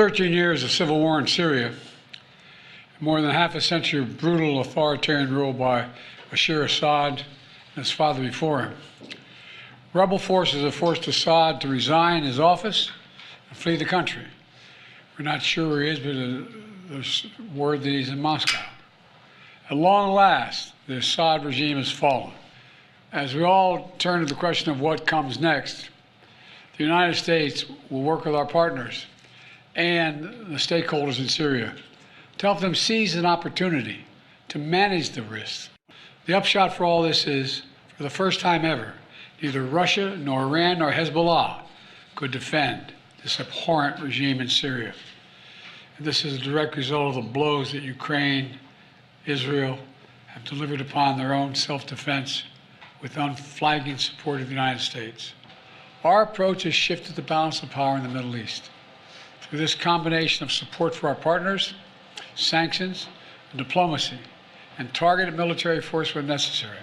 13 years of civil war in Syria, more than half a century of brutal authoritarian rule by Bashar Assad and his father before him, rebel forces have forced Assad to resign his office and flee the country. We're not sure where he is, but there's word that he's in Moscow. At long last, the Assad regime has fallen. As we all turn to the question of what comes next, the United States will work with our partners and the stakeholders in Syria to help them seize an opportunity to manage the risks. The upshot for all this is, for the first time ever, neither Russia nor Iran nor Hezbollah could defend this abhorrent regime in Syria. And this is a direct result of the blows that Ukraine, Israel have delivered upon their own self-defense with unflagging support of the United States. Our approach has shifted the balance of power in the Middle East. Through this combination of support for our partners, sanctions, and diplomacy, and targeted military force when necessary,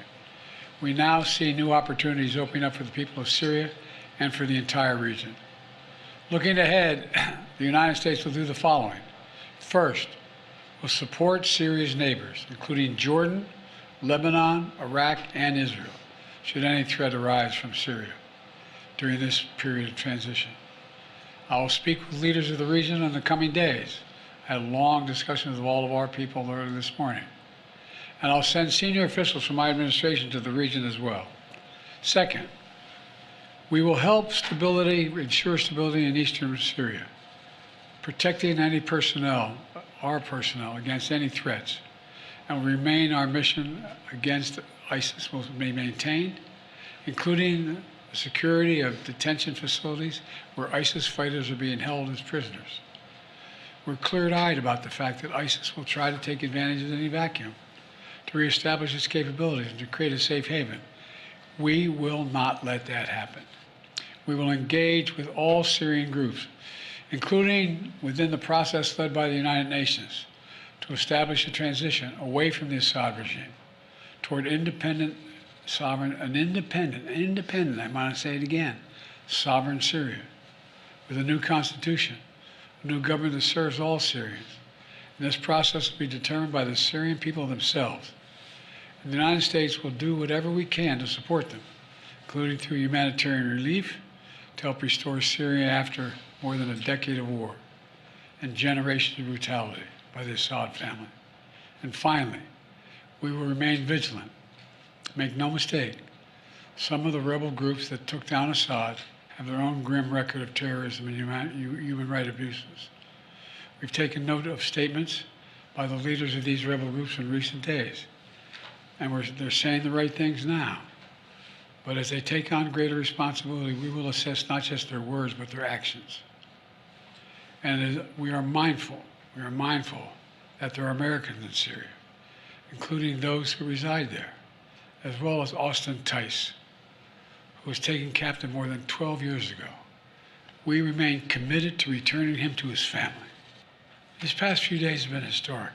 we now see new opportunities opening up for the people of Syria and for the entire region. Looking ahead, the United States will do the following. First, we'll support Syria's neighbors, including Jordan, Lebanon, Iraq, and Israel, should any threat arise from Syria during this period of transition. I will speak with leaders of the region in the coming days. I had long discussions with all of our people earlier this morning. And I'll send senior officials from my administration to the region as well. Second, we will help ensure stability in eastern Syria, protecting any personnel, our personnel, against any threats, and will remain our mission against ISIS will be maintained, including the security of detention facilities where ISIS fighters are being held as prisoners. We're clear-eyed about the fact that ISIS will try to take advantage of any vacuum to reestablish its capabilities and to create a safe haven. We will not let that happen. We will engage with all Syrian groups, including within the process led by the United Nations, to establish a transition away from the Assad regime toward independent, sovereign, I want to say it again, sovereign Syria, with a new constitution, a new government that serves all Syrians. And this process will be determined by the Syrian people themselves. And the United States will do whatever we can to support them, including through humanitarian relief, to help restore Syria after more than a decade of war and generations of brutality by the Assad family. And finally, we will remain vigilant. Make no mistake, some of the rebel groups that took down Assad have their own grim record of terrorism and human rights abuses. We've taken note of statements by the leaders of these rebel groups in recent days, and they're saying the right things now. But as they take on greater responsibility, we will assess not just their words, but their actions. And we are mindful that there are Americans in Syria, including those who reside there, as well as Austin Tice, who was taken captive more than 12 years ago. We remain committed to returning him to his family. These past few days have been historic.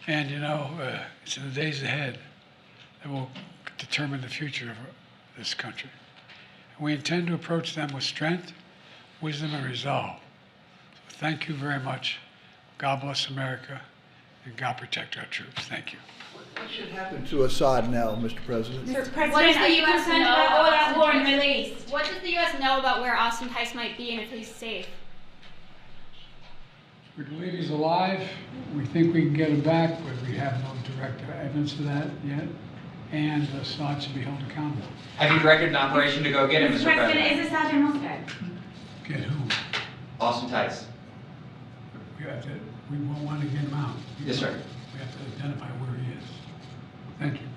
And it's in the days ahead that will determine the future of this country. And we intend to approach them with strength, wisdom, and resolve. So thank you very much. God bless America, and God protect our troops. Thank you. What should happen to Assad now, Mr. President? Mr. President, are you concerned about that warrant released? What does the U.S. know about where Austin Tice might be and if he's safe? We believe he's alive. We think we can get him back, but we have no direct evidence of that yet. And Assad should be held accountable. Have you directed an operation to go get him, Mr. President? Is Assad in Moscow? Get who? Austin Tice. We won't want to get him out. Yes, sir. We have to identify where he is. Thank you.